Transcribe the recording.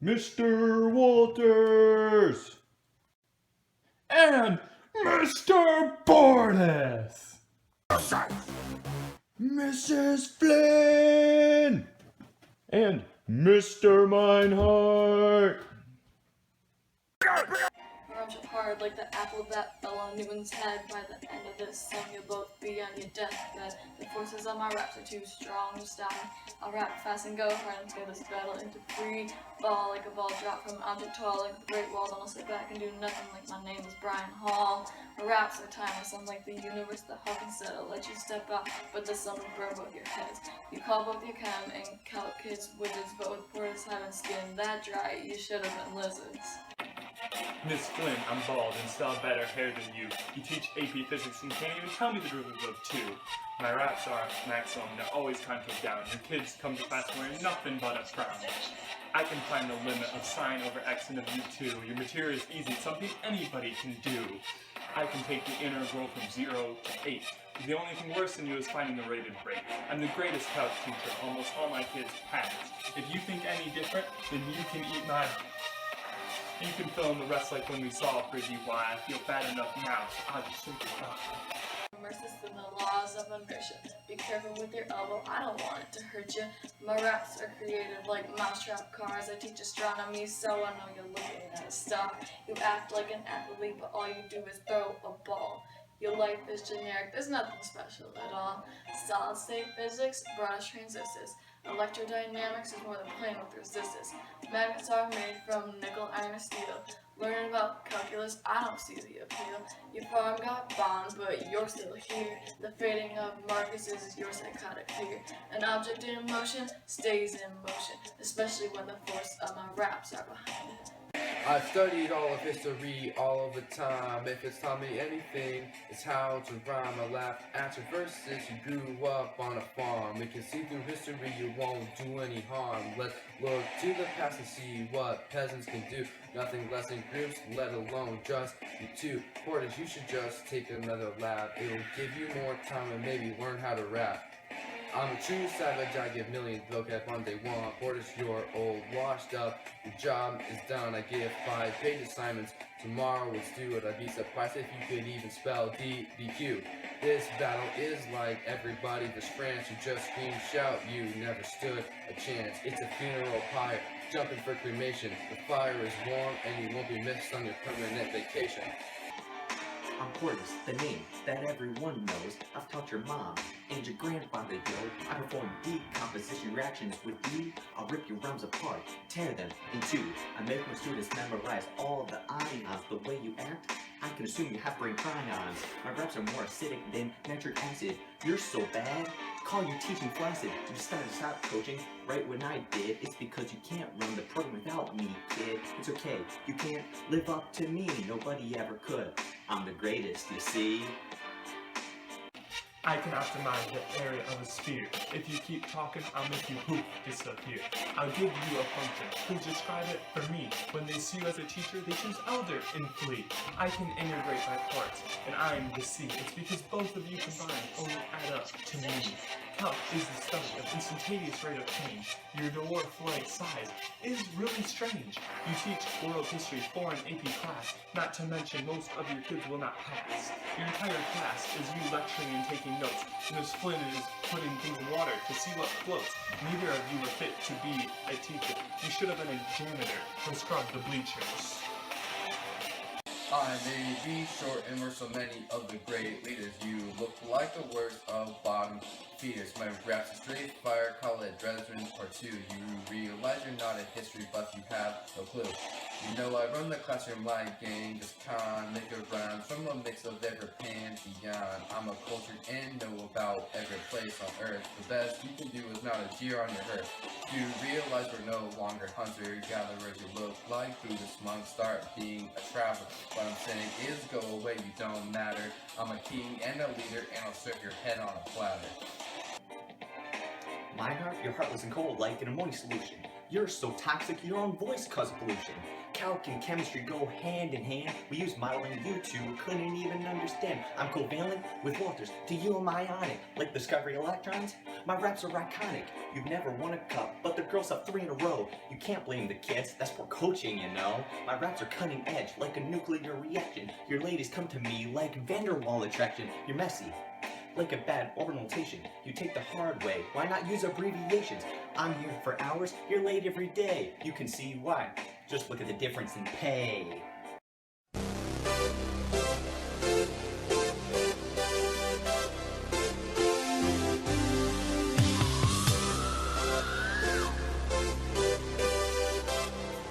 Mr. Walters! And Mr. Bordas! Mrs. Flynn! And Mr. Meinhardt! Rhymes are hard like the apple that fell on Newton's head. By the end of this song, you'll both be on your deathbed. The forces on my raps are too strong to stop me. I'll rap fast and go hard and tear this battle into free fall like a ball dropped from an object tall like the Great Wall. Then I'll sit back and do nothing like my name is Brian Hall. My raps are timeless, unlike the universe that Hawking said. I'll let you step out, but the sun will burn both your heads. You call both your chem and calc kids wizards, but with porters having skin that dry, you should have been lizards. Miss Flynn, I'm bald and still have better hair than you. You teach AP Physics and can't even tell me the derivative of 2. My raps are maximum, they're always contours down. Your kids come to class wearing nothing but a frown. I can find the limit of sine over x and of u2. Your material is easy, it's something anybody can do. I can take the integral from 0 to 8. The only thing worse than you is finding the rated break. I'm the greatest calc teacher, almost all my kids pass. If you think any different, then you can eat my... You can fill in the rest like when we saw for you why I feel bad enough now, so I'll just simply stop. Mercies in the laws of inertia. Be careful with your elbow, I don't want it to hurt you. My raps are creative like mousetrap cars. I teach astronomy, so I know you're looking at a star. You act like an athlete, but all you do is throw a ball. Your life is generic, there's nothing special at all. Solid state physics, broadest transistors. Electrodynamics is more than playing with resistors. Magnets are made from nickel, iron, or steel. Learning about calculus, I don't see the appeal. Your farm got bombed, but you're still here. The fading of Marcus is your psychotic fear. An object in motion stays in motion, especially when the force of my raps are behind it. I've studied all of history all of the time. If it's taught me anything, it's how to rhyme. I laugh at your verses. You grew up on a farm. We can see through history you won't do any harm. Let's look to the past and see what peasants can do. Nothing less than groups, let alone just you two. Portage, you should just take another lap. It'll give you more time and maybe learn how to rap. I'm a true savage, I give millions vocab on day one. Portage, you're old, washed up, your job is done. I give 5-page assignments. Tomorrow let's do it. I'd be surprised if you could even spell DQ. This battle is like everybody just France. You just scream, shout, you never stood a chance. It's a funeral pyre, jumping for cremation. The fire is warm and you won't be missed on your permanent vacation. I'm Portis, the name that everyone knows. I've taught your mom and your grandfather, yo. I perform decomposition reactions with you. I'll rip your rhymes apart, tear them in two. I make my students memorize all the ions. The way you act, I can assume you have brain prions. My raps are more acidic than nitric acid. You're so bad, call your teaching flaccid. You started to stop coaching right when I did. It's because you can't run the program without me, kid. It's okay, you can't live up to me. Nobody ever could. I'm the greatest, you see. I can optimize the area of a sphere. If you keep talking, I'll make you poof disappear. I'll give you a function. Please describe it for me. When they see you as a teacher, they choose elder and flee. I can integrate my parts, and I'm the C. It's because both of you combined only add up to me. Calc is the study of instantaneous rate of change. Your dwarf-like size is really strange. You teach world history for an AP class, not to mention most of your kids will not pass. Your entire class is you lecturing and taking notes. Miss Flynn is putting things in water to see what floats. Neither of you were fit to be a teacher. You should have been a janitor and scrubbed the bleachers. I may be short and we're so many of the great leaders. You look like the worst of bottom feeders. My raps are straight fire, call it Dresden Part 2. You realize you're not a history buff, you have no clue. You know I run the classroom like gang, just can't make a rhyme from a mix of every pantheon. I'm a cultured and know about every place on earth. The best you can do is not a jeer on your earth. You realize we're no longer hunter-gatherers. You look like Buddhist monks, start being a traveler. What I'm saying is go away, you don't matter. I'm a king and a leader and I'll serve your head on a platter. Meinhardt, your heart was in cold like an ammonia solution. You're so toxic your own voice causes pollution. Calc and chemistry go hand in hand. We use modeling you two couldn't even understand. I'm covalent with Walters. To you I'm ionic. Like discovery electrons, My raps are iconic. You've never won a cup, but the girls have 3 in a row. You can't blame the kids, that's poor coaching, you know. My raps are cutting edge, like a nuclear reaction. Your ladies come to me like Van der Waal attraction. You're messy, like a bad ornamentation. You take the hard way, why not use abbreviations? I'm here for hours, you're late every day. You can see why, just look at the difference in pay.